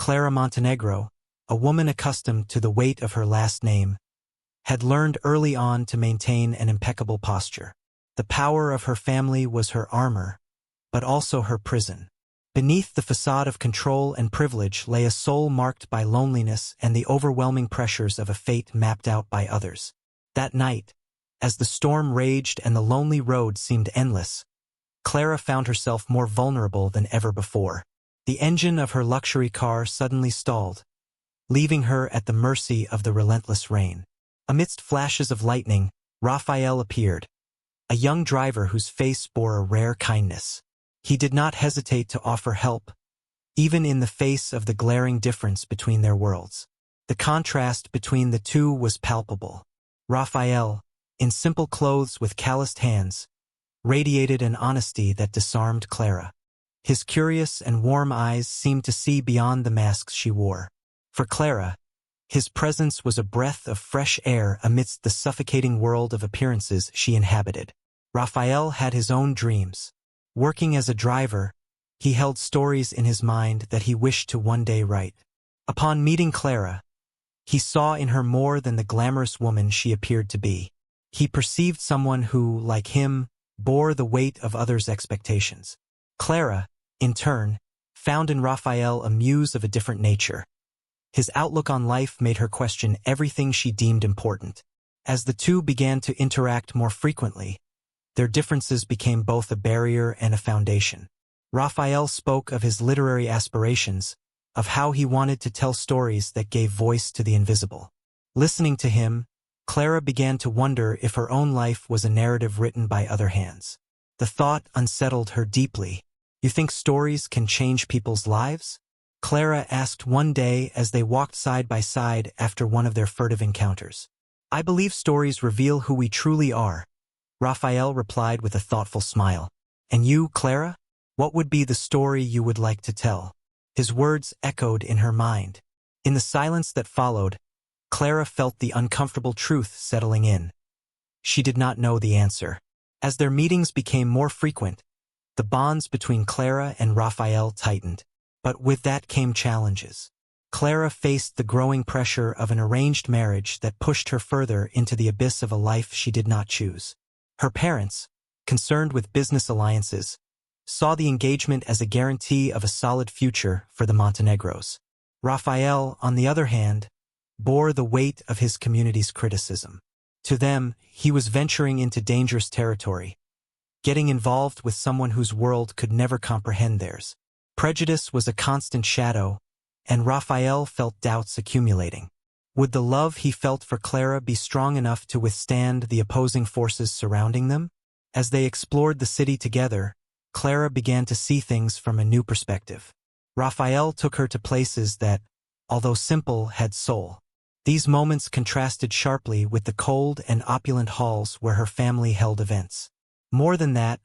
Clara Montenegro, a woman accustomed to the weight of her last name, had learned early on to maintain an impeccable posture. The power of her family was her armor, but also her prison. Beneath the facade of control and privilege lay a soul marked by loneliness and the overwhelming pressures of a fate mapped out by others. That night, as the storm raged and the lonely road seemed endless, Clara found herself more vulnerable than ever before. The engine of her luxury car suddenly stalled, leaving her at the mercy of the relentless rain. Amidst flashes of lightning, Raphael appeared, a young driver whose face bore a rare kindness. He did not hesitate to offer help, even in the face of the glaring difference between their worlds. The contrast between the two was palpable. Raphael, in simple clothes with calloused hands, radiated an honesty that disarmed Clara. His curious and warm eyes seemed to see beyond the masks she wore. For Clara, his presence was a breath of fresh air amidst the suffocating world of appearances she inhabited. Raphael had his own dreams. Working as a driver, he held stories in his mind that he wished to one day write. Upon meeting Clara, he saw in her more than the glamorous woman she appeared to be. He perceived someone who, like him, bore the weight of others' expectations. Clara, in turn, found in Raphael a muse of a different nature. His outlook on life made her question everything she deemed important. As the two began to interact more frequently, their differences became both a barrier and a foundation. Raphael spoke of his literary aspirations, of how he wanted to tell stories that gave voice to the invisible. Listening to him, Clara began to wonder if her own life was a narrative written by other hands. The thought unsettled her deeply. "You think stories can change people's lives?" Clara asked one day as they walked side by side after one of their furtive encounters. "I believe stories reveal who we truly are," Raphael replied with a thoughtful smile. "And you, Clara? What would be the story you would like to tell?" His words echoed in her mind. In the silence that followed, Clara felt the uncomfortable truth settling in. She did not know the answer. As their meetings became more frequent, the bonds between Clara and Raphael tightened. But with that came challenges. Clara faced the growing pressure of an arranged marriage that pushed her further into the abyss of a life she did not choose. Her parents, concerned with business alliances, saw the engagement as a guarantee of a solid future for the Montenegros. Raphael, on the other hand, bore the weight of his community's criticism. To them, he was venturing into dangerous territory, getting involved with someone whose world could never comprehend theirs. Prejudice was a constant shadow, and Raphael felt doubts accumulating. Would the love he felt for Clara be strong enough to withstand the opposing forces surrounding them? As they explored the city together, Clara began to see things from a new perspective. Raphael took her to places that, although simple, had soul. These moments contrasted sharply with the cold and opulent halls where her family held events. More than that,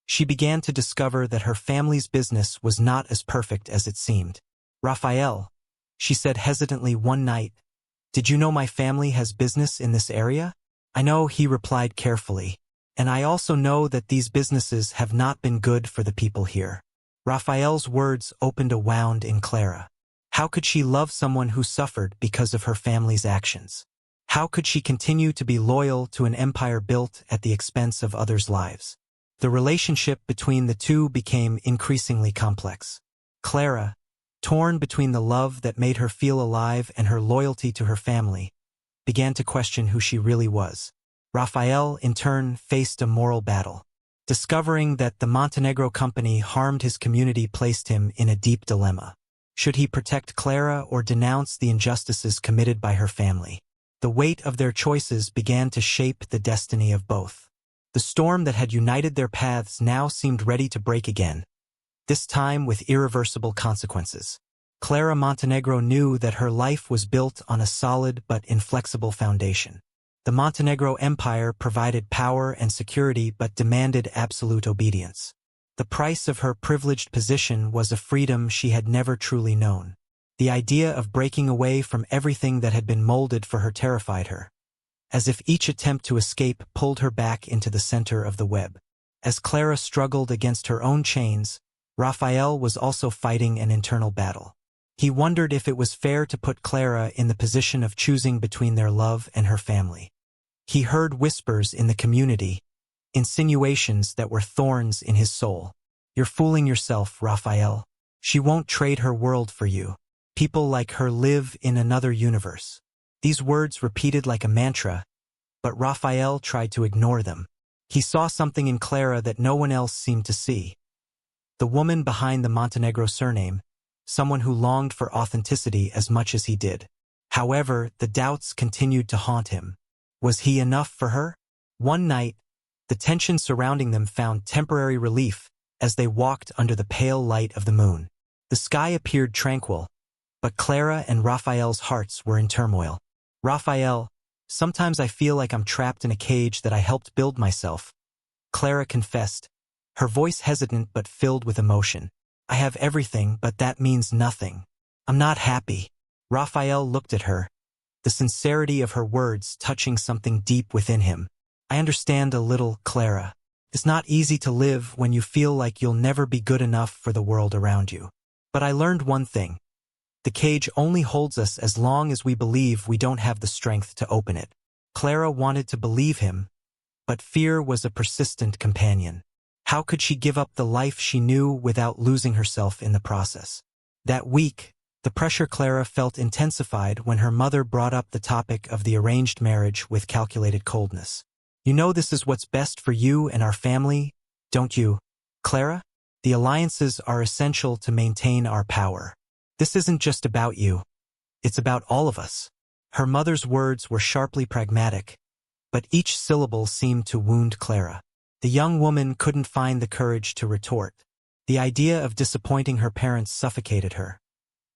she began to discover that her family's business was not as perfect as it seemed. "Raphael," she said hesitantly one night, "did you know my family has business in this area?" "I know," he replied carefully, "and I also know that these businesses have not been good for the people here." Raphael's words opened a wound in Clara. How could she love someone who suffered because of her family's actions? How could she continue to be loyal to an empire built at the expense of others' lives? The relationship between the two became increasingly complex. Clara, torn between the love that made her feel alive and her loyalty to her family, began to question who she really was. Raphael, in turn, faced a moral battle. Discovering that the Montenegro company harmed his community placed him in a deep dilemma. Should he protect Clara or denounce the injustices committed by her family? The weight of their choices began to shape the destiny of both. The storm that had united their paths now seemed ready to break again, this time with irreversible consequences. Clara Montenegro knew that her life was built on a solid but inflexible foundation. The Montenegro Empire provided power and security but demanded absolute obedience. The price of her privileged position was a freedom she had never truly known. The idea of breaking away from everything that had been molded for her terrified her, as if each attempt to escape pulled her back into the center of the web. As Clara struggled against her own chains, Raphael was also fighting an internal battle. He wondered if it was fair to put Clara in the position of choosing between their love and her family. He heard whispers in the community, insinuations that were thorns in his soul. "You're fooling yourself, Raphael. She won't trade her world for you. People like her live in another universe." These words repeated like a mantra, but Raphael tried to ignore them. He saw something in Clara that no one else seemed to see. The woman behind the Montenegro surname, someone who longed for authenticity as much as he did. However, the doubts continued to haunt him. Was he enough for her? One night, the tension surrounding them found temporary relief as they walked under the pale light of the moon. The sky appeared tranquil, but Clara and Raphael's hearts were in turmoil. "Raphael, sometimes I feel like I'm trapped in a cage that I helped build myself," Clara confessed, her voice hesitant but filled with emotion. "I have everything, but that means nothing. I'm not happy." Raphael looked at her, the sincerity of her words touching something deep within him. "I understand a little, Clara. It's not easy to live when you feel like you'll never be good enough for the world around you. But I learned one thing. The cage only holds us as long as we believe we don't have the strength to open it." Clara wanted to believe him, but fear was a persistent companion. How could she give up the life she knew without losing herself in the process? That week, the pressure Clara felt intensified when her mother brought up the topic of the arranged marriage with calculated coldness. "You know this is what's best for you and our family, don't you, Clara? The alliances are essential to maintain our power. This isn't just about you. It's about all of us." Her mother's words were sharply pragmatic, but each syllable seemed to wound Clara. The young woman couldn't find the courage to retort. The idea of disappointing her parents suffocated her.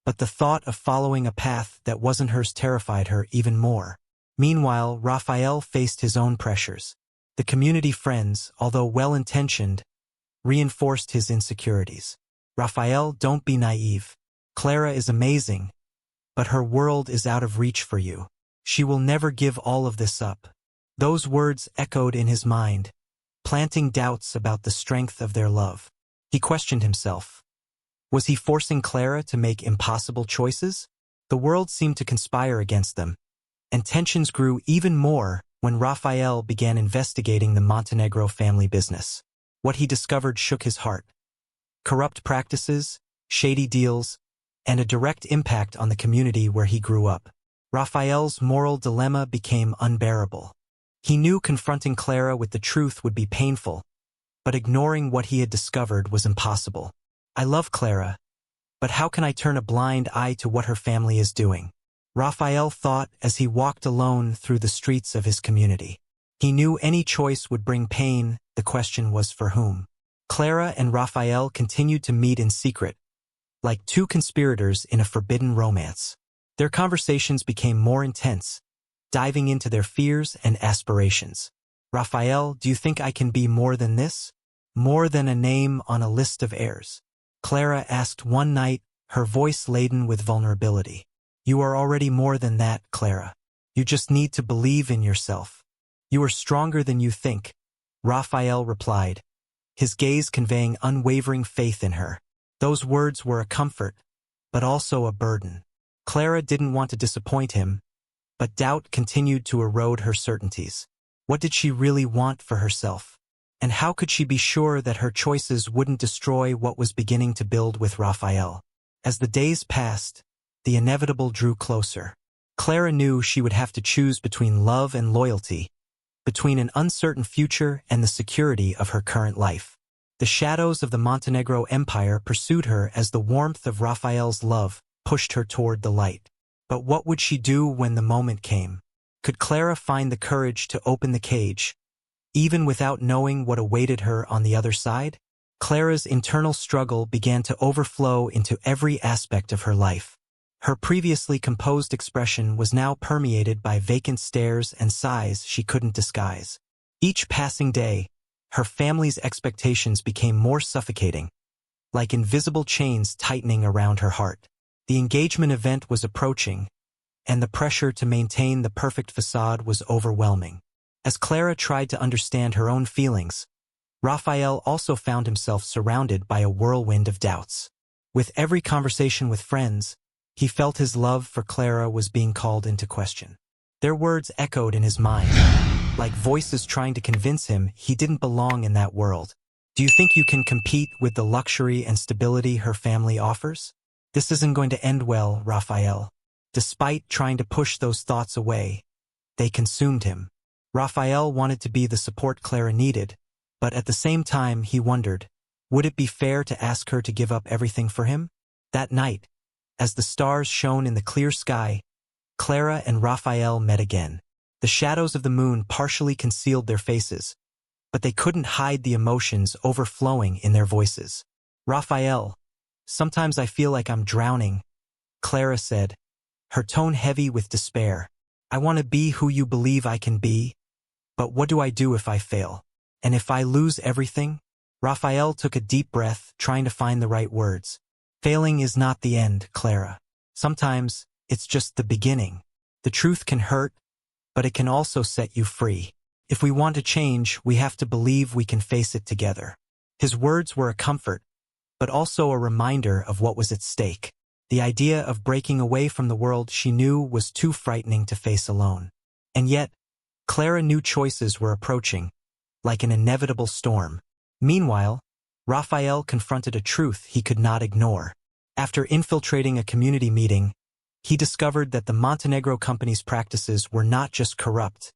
But the thought of following a path that wasn't hers terrified her even more. Meanwhile, Raphael faced his own pressures. The community friends, although well-intentioned, reinforced his insecurities. "Raphael, don't be naive. Clara is amazing, but her world is out of reach for you. She will never give all of this up." Those words echoed in his mind, planting doubts about the strength of their love. He questioned himself. Was he forcing Clara to make impossible choices? The world seemed to conspire against them, and tensions grew even more when Raphael began investigating the Montenegro family business. What he discovered shook his heart. Corrupt practices, shady deals, and a direct impact on the community where he grew up. Raphael's moral dilemma became unbearable. He knew confronting Clara with the truth would be painful, but ignoring what he had discovered was impossible. "I love Clara, but how can I turn a blind eye to what her family is doing?" Raphael thought as he walked alone through the streets of his community. He knew any choice would bring pain, the question was for whom. Clara and Raphael continued to meet in secret, like two conspirators in a forbidden romance. Their conversations became more intense, diving into their fears and aspirations. "Raphael, do you think I can be more than this? More than a name on a list of heirs?" Clara asked one night, her voice laden with vulnerability. "You are already more than that, Clara. You just need to believe in yourself. You are stronger than you think," Raphael replied, his gaze conveying unwavering faith in her. Those words were a comfort, but also a burden. Clara didn't want to disappoint him, but doubt continued to erode her certainties. What did she really want for herself? And how could she be sure that her choices wouldn't destroy what was beginning to build with Raphael? As the days passed, the inevitable drew closer. Clara knew she would have to choose between love and loyalty, between an uncertain future and the security of her current life. The shadows of the Montenegro Empire pursued her as the warmth of Raphael's love pushed her toward the light. But what would she do when the moment came? Could Clara find the courage to open the cage, even without knowing what awaited her on the other side? Clara's internal struggle began to overflow into every aspect of her life. Her previously composed expression was now permeated by vacant stares and sighs she couldn't disguise. Each passing day, her family's expectations became more suffocating, like invisible chains tightening around her heart. The engagement event was approaching, and the pressure to maintain the perfect facade was overwhelming. As Clara tried to understand her own feelings, Raphael also found himself surrounded by a whirlwind of doubts. With every conversation with friends, He felt his love for Clara was being called into question. Their words echoed in his mind, like voices trying to convince him he didn't belong in that world. Do you think you can compete with the luxury and stability her family offers? This isn't going to end well, Raphael. Despite trying to push those thoughts away, they consumed him. Raphael wanted to be the support Clara needed, but at the same time he wondered, would it be fair to ask her to give up everything for him? That night, as the stars shone in the clear sky, Clara and Raphael met again. The shadows of the moon partially concealed their faces, but they couldn't hide the emotions overflowing in their voices. Raphael, sometimes I feel like I'm drowning, Clara said, her tone heavy with despair. I want to be who you believe I can be, but what do I do if I fail? And if I lose everything? Raphael took a deep breath, trying to find the right words. Failing is not the end, Clara. Sometimes, it's just the beginning. The truth can hurt, but it can also set you free. If we want to change, we have to believe we can face it together. His words were a comfort, but also a reminder of what was at stake. The idea of breaking away from the world she knew was too frightening to face alone. And yet, Clara knew choices were approaching, like an inevitable storm. Meanwhile, Raphael confronted a truth he could not ignore. After infiltrating a community meeting, he discovered that the Montenegro company's practices were not just corrupt,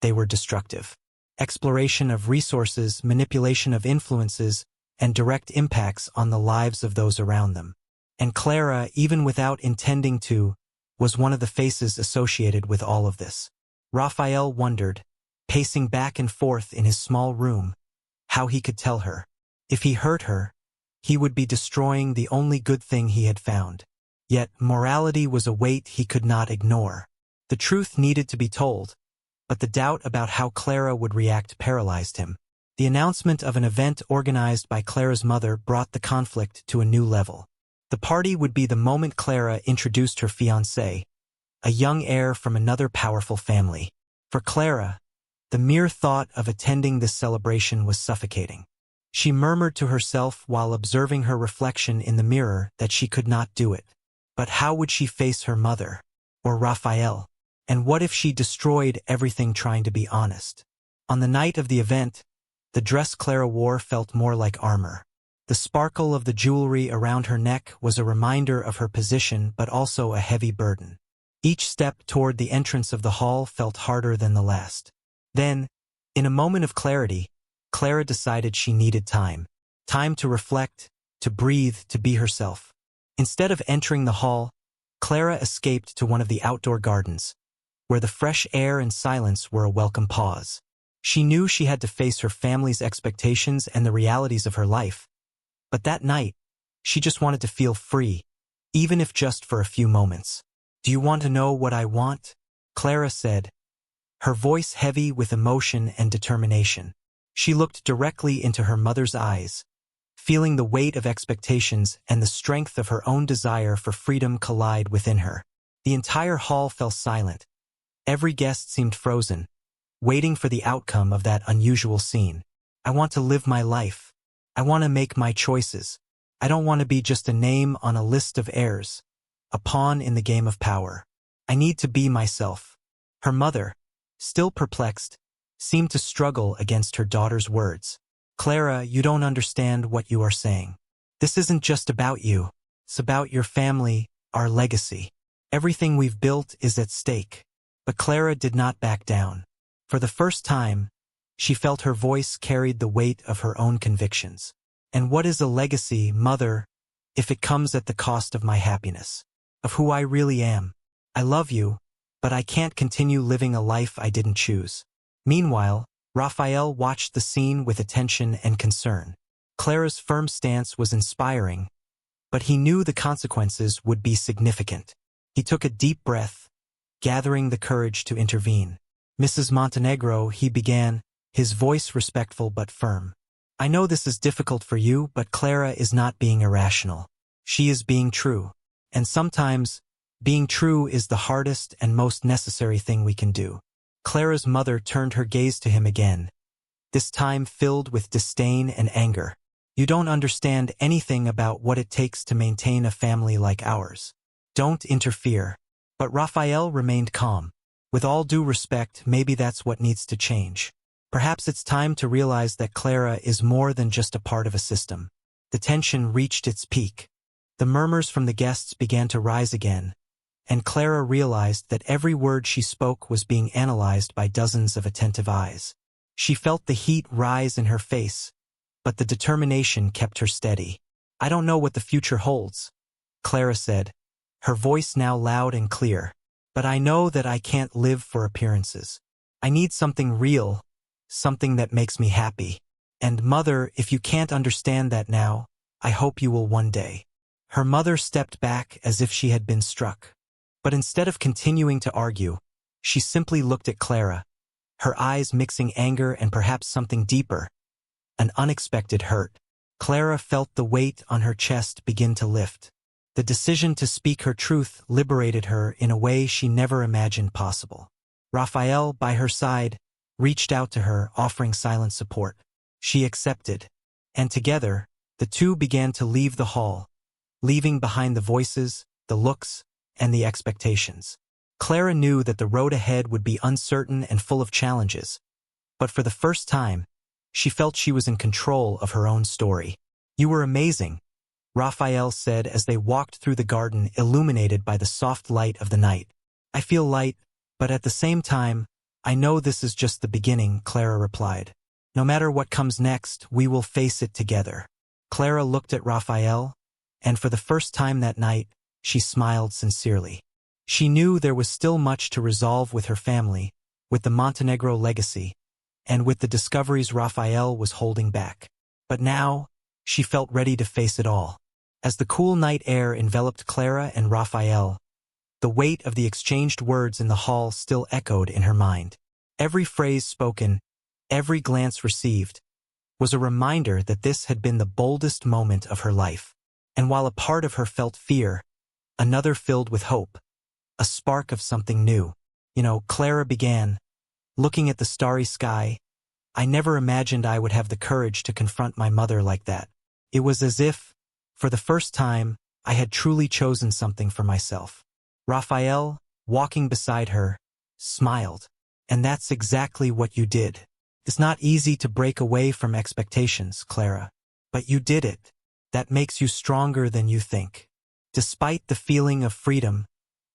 they were destructive. Exploration of resources, manipulation of influences, and direct impacts on the lives of those around them. And Clara, even without intending to, was one of the faces associated with all of this. Raphael wondered, pacing back and forth in his small room, how he could tell her. If he hurt her, he would be destroying the only good thing he had found. Yet morality was a weight he could not ignore. The truth needed to be told, but the doubt about how Clara would react paralyzed him. The announcement of an event organized by Clara's mother brought the conflict to a new level. The party would be the moment Clara introduced her fiancé, a young heir from another powerful family. For Clara, the mere thought of attending this celebration was suffocating. She murmured to herself while observing her reflection in the mirror that she could not do it. But how would she face her mother? Or Raphael? And what if she destroyed everything trying to be honest? On the night of the event, the dress Clara wore felt more like armor. The sparkle of the jewelry around her neck was a reminder of her position but also a heavy burden. Each step toward the entrance of the hall felt harder than the last. Then, in a moment of clarity, Clara decided she needed time. Time to reflect, to breathe, to be herself. Instead of entering the hall, Clara escaped to one of the outdoor gardens, where the fresh air and silence were a welcome pause. She knew she had to face her family's expectations and the realities of her life. But that night, she just wanted to feel free, even if just for a few moments. "Do you want to know what I want?" Clara said, her voice heavy with emotion and determination. She looked directly into her mother's eyes, feeling the weight of expectations and the strength of her own desire for freedom collide within her. The entire hall fell silent. Every guest seemed frozen, waiting for the outcome of that unusual scene. "I want to live my life. I want to make my choices. I don't want to be just a name on a list of heirs, a pawn in the game of power. I need to be myself." Her mother, still perplexed, seemed to struggle against her daughter's words. "Clara, you don't understand what you are saying. This isn't just about you. It's about your family, our legacy. Everything we've built is at stake." But Clara did not back down. For the first time, she felt her voice carried the weight of her own convictions. "And what is a legacy, Mother, if it comes at the cost of my happiness, of who I really am? I love you, but I can't continue living a life I didn't choose." Meanwhile, Raphael watched the scene with attention and concern. Clara's firm stance was inspiring, but he knew the consequences would be significant. He took a deep breath, gathering the courage to intervene. "Mrs. Montenegro," he began, his voice respectful but firm. "I know this is difficult for you, but Clara is not being irrational. She is being true. And sometimes, being true is the hardest and most necessary thing we can do." Clara's mother turned her gaze to him again, this time filled with disdain and anger. "You don't understand anything about what it takes to maintain a family like ours. Don't interfere. But Raphael remained calm. With all due respect, maybe that's what needs to change. Perhaps it's time to realize that Clara is more than just a part of a system. The tension reached its peak. The murmurs from the guests began to rise again, and Clara realized that every word she spoke was being analyzed by dozens of attentive eyes. She felt the heat rise in her face, but the determination kept her steady. "I don't know what the future holds," Clara said, her voice now loud and clear. "But I know that I can't live for appearances. I need something real, something that makes me happy. And Mother, if you can't understand that now, I hope you will one day." Her mother stepped back as if she had been struck. But instead of continuing to argue, she simply looked at Clara, her eyes mixing anger and perhaps something deeper, an unexpected hurt. Clara felt the weight on her chest begin to lift. The decision to speak her truth liberated her in a way she never imagined possible. Raphael, by her side, reached out to her, offering silent support. She accepted, and together, the two began to leave the hall, leaving behind the voices, the looks, and the expectations. Clara knew that the road ahead would be uncertain and full of challenges, but for the first time, she felt she was in control of her own story. "You were amazing," Raphael said as they walked through the garden illuminated by the soft light of the night. "I feel light, but at the same time, I know this is just the beginning," Clara replied. "No matter what comes next, we will face it together." Clara looked at Raphael, and for the first time that night, she smiled sincerely. She knew there was still much to resolve with her family, with the Montenegro legacy, and with the discoveries Raphael was holding back. But now, she felt ready to face it all. As the cool night air enveloped Clara and Raphael, the weight of the exchanged words in the hall still echoed in her mind. Every phrase spoken, every glance received, was a reminder that this had been the boldest moment of her life. And while a part of her felt fear, another filled with hope, a spark of something new. Clara began, looking at the starry sky. "I never imagined I would have the courage to confront my mother like that. It was as if, for the first time, I had truly chosen something for myself." Raphael, walking beside her, smiled. "And that's exactly what you did. It's not easy to break away from expectations, Clara. But you did it. That makes you stronger than you think." Despite the feeling of freedom,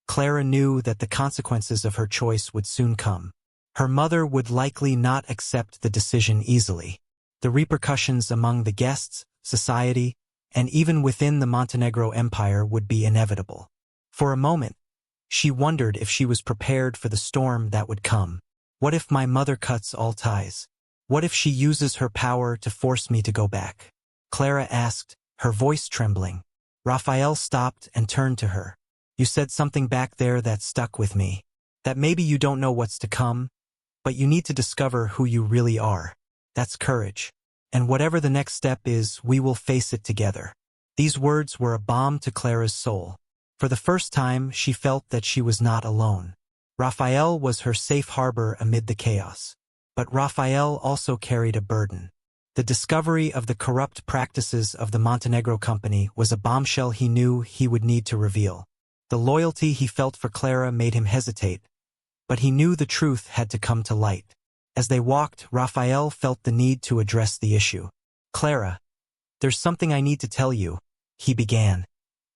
Clara knew that the consequences of her choice would soon come. Her mother would likely not accept the decision easily. The repercussions among the guests, society, and even within the Montenegro Empire would be inevitable. For a moment, she wondered if she was prepared for the storm that would come. What if my mother cuts all ties? What if she uses her power to force me to go back? Clara asked, her voice trembling. Raphael stopped and turned to her. "You said something back there that stuck with me. That maybe you don't know what's to come, but you need to discover who you really are. That's courage. And whatever the next step is, we will face it together." These words were a balm to Clara's soul. For the first time, she felt that she was not alone. Raphael was her safe harbor amid the chaos. But Raphael also carried a burden. The discovery of the corrupt practices of the Montenegro company was a bombshell he knew he would need to reveal. The loyalty he felt for Clara made him hesitate, but he knew the truth had to come to light. As they walked, Raphael felt the need to address the issue. "Clara, there's something I need to tell you," he began,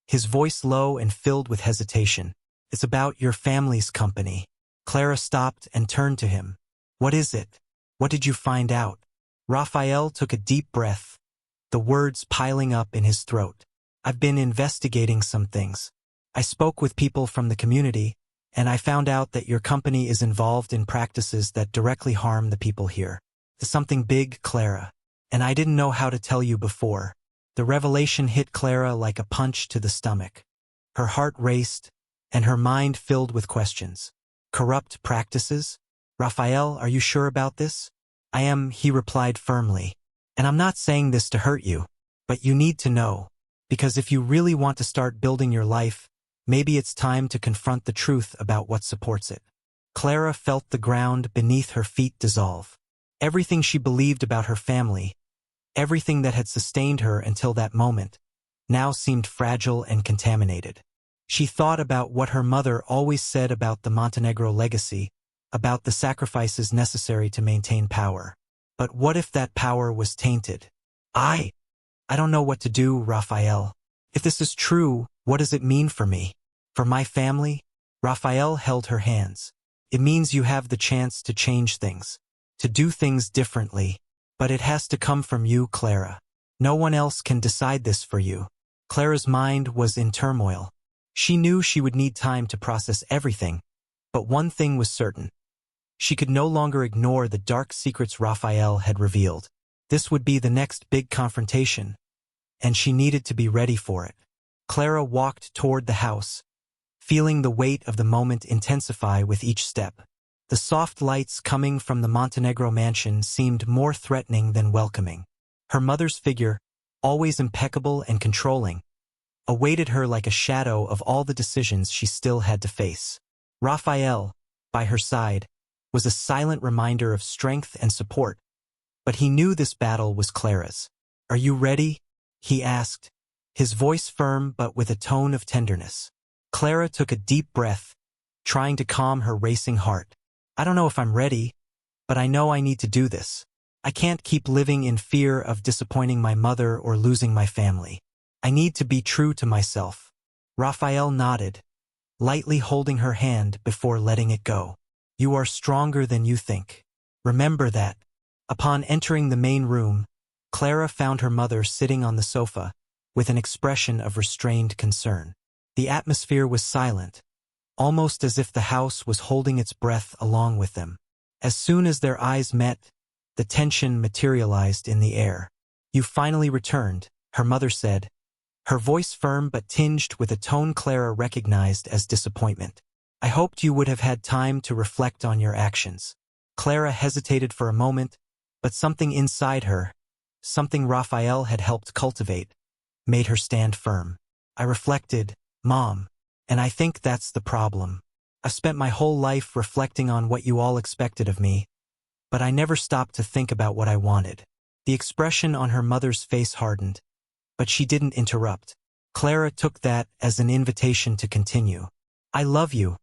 his voice low and filled with hesitation. "It's about your family's company." Clara stopped and turned to him. "What is it? What did you find out?" Raphael took a deep breath, the words piling up in his throat. "I've been investigating some things. I spoke with people from the community, and I found out that your company is involved in practices that directly harm the people here. It's something big, Clara, and I didn't know how to tell you before." The revelation hit Clara like a punch to the stomach. Her heart raced, and her mind filled with questions. "Corrupt practices? Raphael, are you sure about this?" "I am," he replied firmly. "And I'm not saying this to hurt you, but you need to know, because if you really want to start building your life, maybe it's time to confront the truth about what supports it." Clara felt the ground beneath her feet dissolve. Everything she believed about her family, everything that had sustained her until that moment, now seemed fragile and contaminated. She thought about what her mother always said about the Montenegro legacy, about the sacrifices necessary to maintain power. But what if that power was tainted? I don't know what to do, Raphael. If this is true, what does it mean for me? For my family? Raphael held her hands. It means you have the chance to change things, to do things differently. But it has to come from you, Clara. No one else can decide this for you. Clara's mind was in turmoil. She knew she would need time to process everything, but one thing was certain. She could no longer ignore the dark secrets Raphael had revealed. This would be the next big confrontation, and she needed to be ready for it. Clara walked toward the house, feeling the weight of the moment intensify with each step. The soft lights coming from the Montenegro mansion seemed more threatening than welcoming. Her mother's figure, always impeccable and controlling, awaited her like a shadow of all the decisions she still had to face. Raphael, by her side, was a silent reminder of strength and support, but he knew this battle was Clara's. "Are you ready?" he asked, his voice firm but with a tone of tenderness. Clara took a deep breath, trying to calm her racing heart. "I don't know if I'm ready, but I know I need to do this. I can't keep living in fear of disappointing my mother or losing my family. I need to be true to myself." Raphael nodded, lightly holding her hand before letting it go. "You are stronger than you think. Remember that." Upon entering the main room, Clara found her mother sitting on the sofa, with an expression of restrained concern. The atmosphere was silent, almost as if the house was holding its breath along with them. As soon as their eyes met, the tension materialized in the air. "You finally returned," her mother said, her voice firm but tinged with a tone Clara recognized as disappointment. "I hoped you would have had time to reflect on your actions." Clara hesitated for a moment, but something inside her, something Raphael had helped cultivate, made her stand firm. "I reflected, Mom, and I think that's the problem. I've spent my whole life reflecting on what you all expected of me, but I never stopped to think about what I wanted." The expression on her mother's face hardened, but she didn't interrupt. Clara took that as an invitation to continue. "I love you.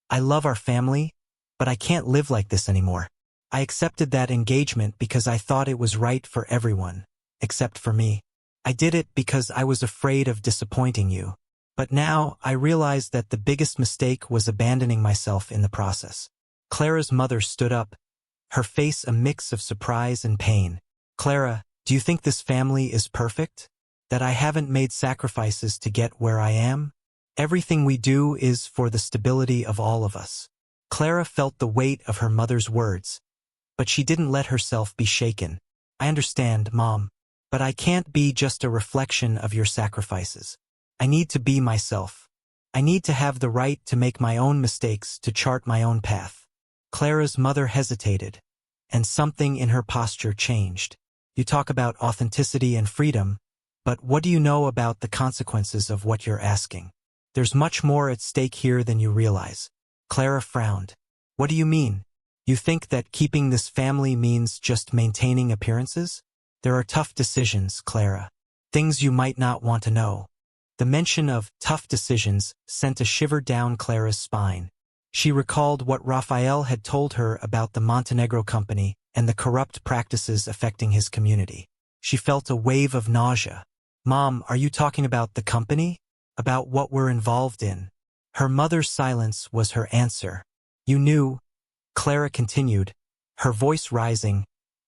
I love our family, but I can't live like this anymore. I accepted that engagement because I thought it was right for everyone, except for me. I did it because I was afraid of disappointing you. But now I realize that the biggest mistake was abandoning myself in the process." Clara's mother stood up, her face a mix of surprise and pain. "Clara, do you think this family is perfect? That I haven't made sacrifices to get where I am? Everything we do is for the stability of all of us." Clara felt the weight of her mother's words, but she didn't let herself be shaken. "I understand, Mom, but I can't be just a reflection of your sacrifices. I need to be myself. I need to have the right to make my own mistakes, to chart my own path." Clara's mother hesitated, and something in her posture changed. "You talk about authenticity and freedom, but what do you know about the consequences of what you're asking? There's much more at stake here than you realize." Clara frowned. "What do you mean? You think that keeping this family means just maintaining appearances? There are tough decisions, Clara. Things you might not want to know." The mention of tough decisions sent a shiver down Clara's spine. She recalled what Raphael had told her about the Montenegro company and the corrupt practices affecting his community. She felt a wave of nausea. "Mom, are you talking about the company? About what we're involved in?" Her mother's silence was her answer. "You knew," Clara continued, her voice rising,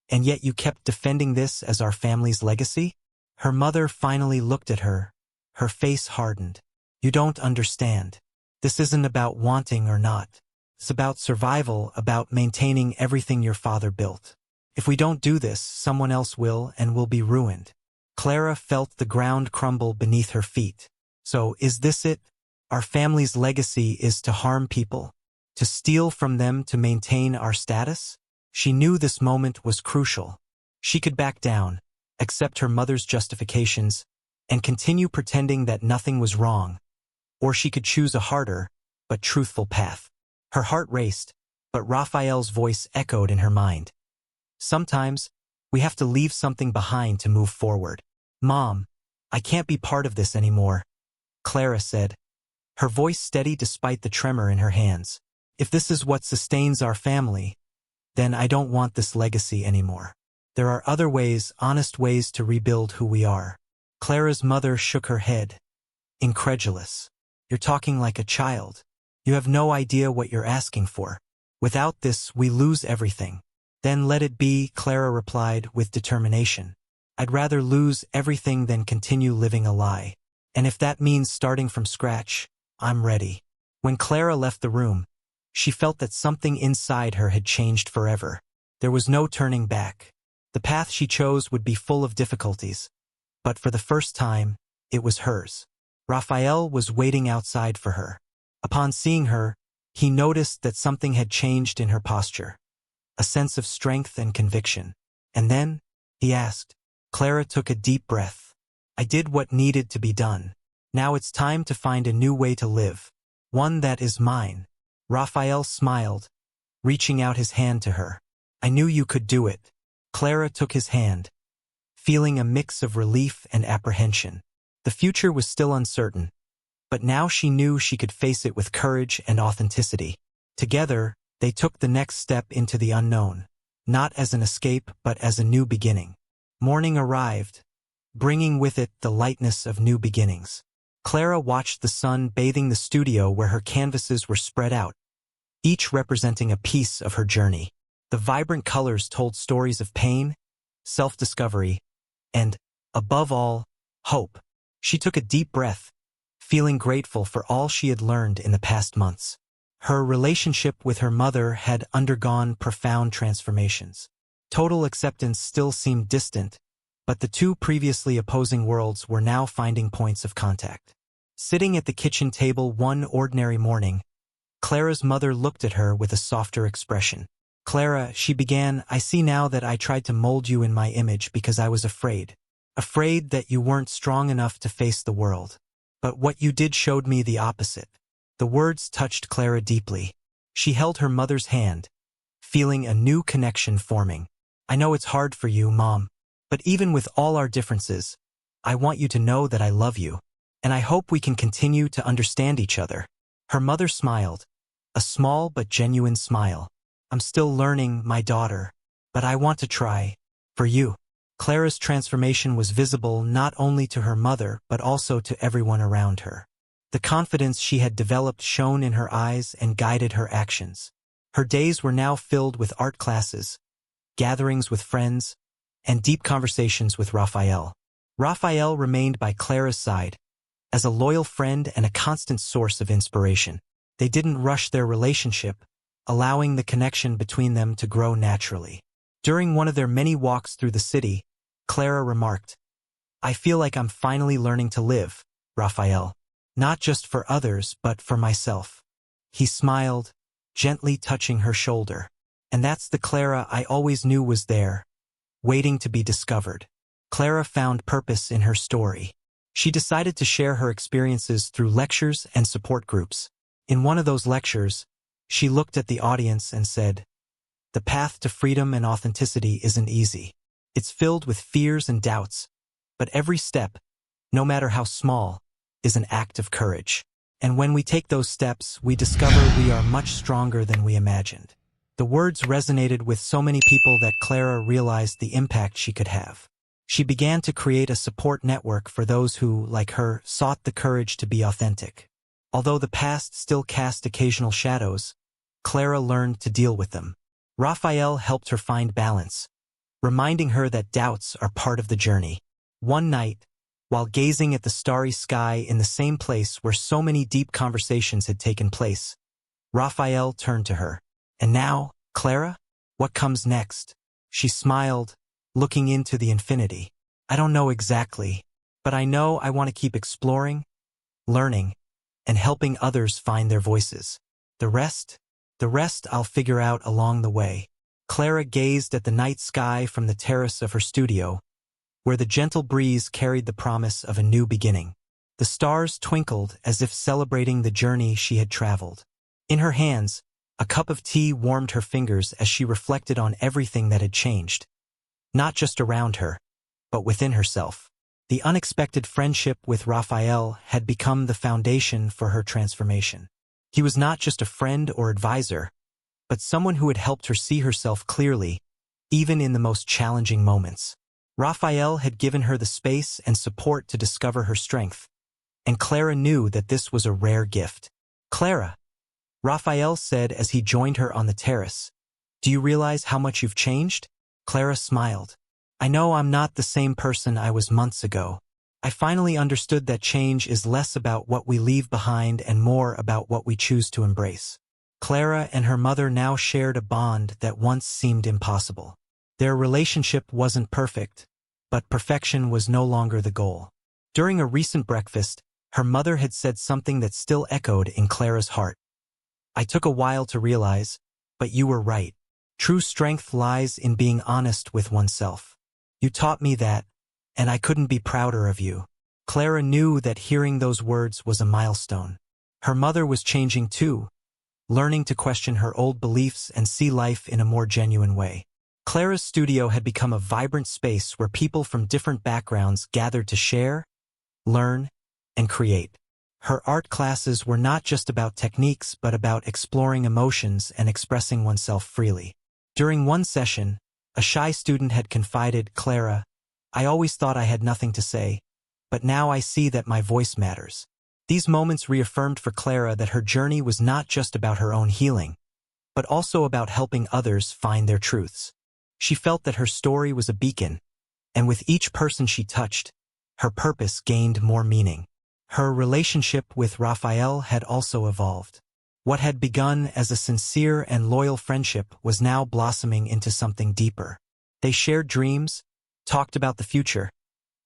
"and yet you kept defending this as our family's legacy?" Her mother finally looked at her, her face hardened. "You don't understand. This isn't about wanting or not. It's about survival, about maintaining everything your father built. If we don't do this, someone else will, and we'll be ruined." Clara felt the ground crumble beneath her feet. "So is this it? Our family's legacy is to harm people? To steal from them to maintain our status?" She knew this moment was crucial. She could back down, accept her mother's justifications, and continue pretending that nothing was wrong, or she could choose a harder, but truthful path. Her heart raced, but Raphael's voice echoed in her mind. "Sometimes, we have to leave something behind to move forward." "Mom, I can't be part of this anymore," Clara said, her voice steady despite the tremor in her hands. If this is what sustains our family, then I don't want this legacy anymore. There are other ways, honest ways to rebuild who we are. Clara's mother shook her head, incredulous. You're talking like a child. You have no idea what you're asking for. Without this, we lose everything. Then let it be, Clara replied with determination. I'd rather lose everything than continue living a lie. And if that means starting from scratch, I'm ready. When Clara left the room, she felt that something inside her had changed forever. There was no turning back. The path she chose would be full of difficulties. But for the first time, it was hers. Raphael was waiting outside for her. Upon seeing her, he noticed that something had changed in her posture. A sense of strength and conviction. And then, he asked. Clara took a deep breath. I did what needed to be done. Now it's time to find a new way to live. One that is mine. Raphael smiled, reaching out his hand to her. I knew you could do it. Clara took his hand, feeling a mix of relief and apprehension. The future was still uncertain, but now she knew she could face it with courage and authenticity. Together, they took the next step into the unknown, not as an escape but as a new beginning. Morning arrived, bringing with it the lightness of new beginnings. Clara watched the sun bathing the studio where her canvases were spread out, each representing a piece of her journey. The vibrant colors told stories of pain, self-discovery, and, above all, hope. She took a deep breath, feeling grateful for all she had learned in the past months. Her relationship with her mother had undergone profound transformations. Total acceptance still seemed distant, but the two previously opposing worlds were now finding points of contact. Sitting at the kitchen table one ordinary morning, Clara's mother looked at her with a softer expression. Clara, she began, I see now that I tried to mold you in my image because I was afraid. Afraid that you weren't strong enough to face the world. But what you did showed me the opposite. The words touched Clara deeply. She held her mother's hand, feeling a new connection forming. I know it's hard for you, Mom, but even with all our differences, I want you to know that I love you, and I hope we can continue to understand each other. Her mother smiled, a small but genuine smile. I'm still learning, my daughter, but I want to try. For you. Clara's transformation was visible not only to her mother but also to everyone around her. The confidence she had developed shone in her eyes and guided her actions. Her days were now filled with art classes, gatherings with friends, and deep conversations with Raphael. Raphael remained by Clara's side, as a loyal friend and a constant source of inspiration. They didn't rush their relationship, allowing the connection between them to grow naturally. During one of their many walks through the city, Clara remarked, I feel like I'm finally learning to live, Raphael. Not just for others, but for myself. He smiled, gently touching her shoulder. And that's the Clara I always knew was there, waiting to be discovered. Clara found purpose in her story. She decided to share her experiences through lectures and support groups. In one of those lectures, she looked at the audience and said, The path to freedom and authenticity isn't easy. It's filled with fears and doubts, but every step, no matter how small, is an act of courage. And when we take those steps, we discover we are much stronger than we imagined. The words resonated with so many people that Clara realized the impact she could have. She began to create a support network for those who, like her, sought the courage to be authentic. Although the past still cast occasional shadows, Clara learned to deal with them. Raphael helped her find balance, reminding her that doubts are part of the journey. One night, while gazing at the starry sky in the same place where so many deep conversations had taken place, Raphael turned to her. And now, Clara, what comes next? She smiled, looking into the infinity. I don't know exactly, but I know I want to keep exploring, learning, and helping others find their voices. The rest I'll figure out along the way. Clara gazed at the night sky from the terrace of her studio, where the gentle breeze carried the promise of a new beginning. The stars twinkled as if celebrating the journey she had traveled. In her hands, a cup of tea warmed her fingers as she reflected on everything that had changed, not just around her, but within herself. The unexpected friendship with Raphael had become the foundation for her transformation. He was not just a friend or advisor, but someone who had helped her see herself clearly, even in the most challenging moments. Raphael had given her the space and support to discover her strength, and Clara knew that this was a rare gift. "Clara," Raphael said as he joined her on the terrace, "do you realize how much you've changed?" Clara smiled. "I know I'm not the same person I was months ago. I finally understood that change is less about what we leave behind and more about what we choose to embrace." Clara and her mother now shared a bond that once seemed impossible. Their relationship wasn't perfect, but perfection was no longer the goal. During a recent breakfast, her mother had said something that still echoed in Clara's heart. "I took a while to realize, but you were right. True strength lies in being honest with oneself. You taught me that, and I couldn't be prouder of you." Clara knew that hearing those words was a milestone. Her mother was changing too, learning to question her old beliefs and see life in a more genuine way. Clara's studio had become a vibrant space where people from different backgrounds gathered to share, learn, and create. Her art classes were not just about techniques but about exploring emotions and expressing oneself freely. During one session, a shy student had confided, "Clara, I always thought I had nothing to say, but now I see that my voice matters." These moments reaffirmed for Clara that her journey was not just about her own healing, but also about helping others find their truths. She felt that her story was a beacon, and with each person she touched, her purpose gained more meaning. Her relationship with Raphael had also evolved. What had begun as a sincere and loyal friendship was now blossoming into something deeper. They shared dreams, talked about the future,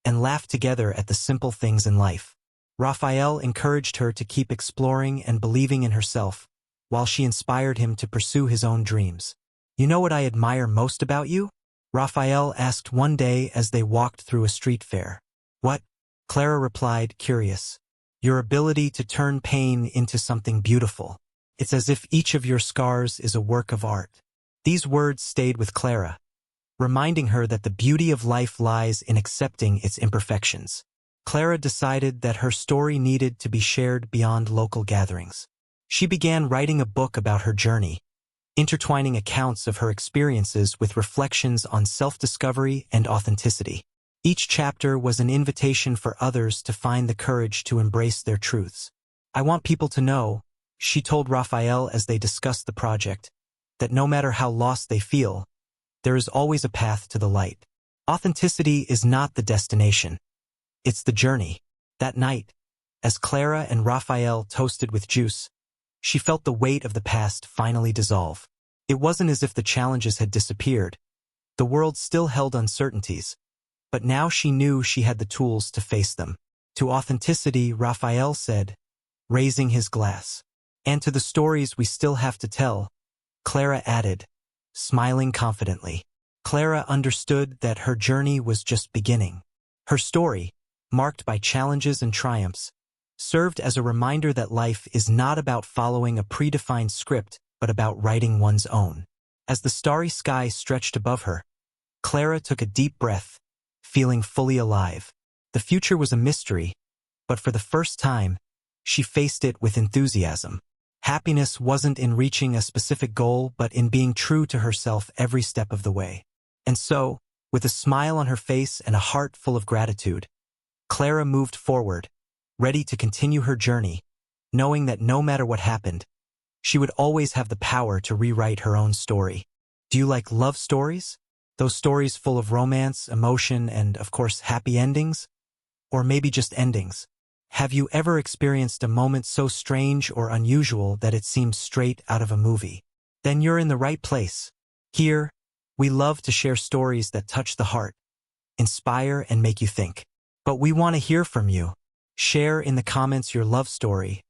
and laughed together at the simple things in life. Raphael encouraged her to keep exploring and believing in herself, while she inspired him to pursue his own dreams. "You know what I admire most about you?" Raphael asked one day as they walked through a street fair. "What?" Clara replied, curious. "Your ability to turn pain into something beautiful. It's as if each of your scars is a work of art." These words stayed with Clara, reminding her that the beauty of life lies in accepting its imperfections. Clara decided that her story needed to be shared beyond local gatherings. She began writing a book about her journey, intertwining accounts of her experiences with reflections on self-discovery and authenticity. Each chapter was an invitation for others to find the courage to embrace their truths. "I want people to know," she told Raphael as they discussed the project, "that no matter how lost they feel, there is always a path to the light. Authenticity is not the destination. It's the journey." That night, as Clara and Raphael toasted with juice, she felt the weight of the past finally dissolve. It wasn't as if the challenges had disappeared. The world still held uncertainties, but now she knew she had the tools to face them. "To authenticity," Raphael said, raising his glass. "And to the stories we still have to tell," Clara added, smiling confidently. Clara understood that her journey was just beginning. Her story, marked by challenges and triumphs, served as a reminder that life is not about following a predefined script but about writing one's own. As the starry sky stretched above her, Clara took a deep breath, feeling fully alive. The future was a mystery, but for the first time, she faced it with enthusiasm. Happiness wasn't in reaching a specific goal but in being true to herself every step of the way. And so, with a smile on her face and a heart full of gratitude, Clara moved forward, ready to continue her journey, knowing that no matter what happened, she would always have the power to rewrite her own story. Do you like love stories? Those stories full of romance, emotion, and, of course, happy endings? Or maybe just endings? Have you ever experienced a moment so strange or unusual that it seems straight out of a movie? Then you're in the right place. Here, we love to share stories that touch the heart, inspire, and make you think. But we want to hear from you. Share in the comments your love story,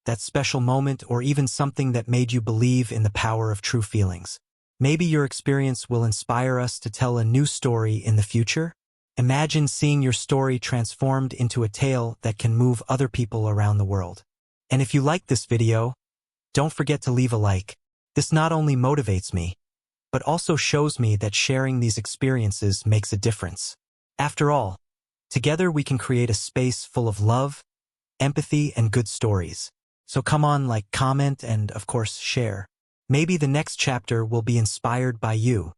that special moment, or even something that made you believe in the power of true feelings. Maybe your experience will inspire us to tell a new story in the future. Imagine seeing your story transformed into a tale that can move other people around the world. And if you like this video, don't forget to leave a like. This not only motivates me, but also shows me that sharing these experiences makes a difference. After all, Together we can create a space full of love, empathy, and good stories. So come on, like, comment, and of course, share. Maybe the next chapter will be inspired by you.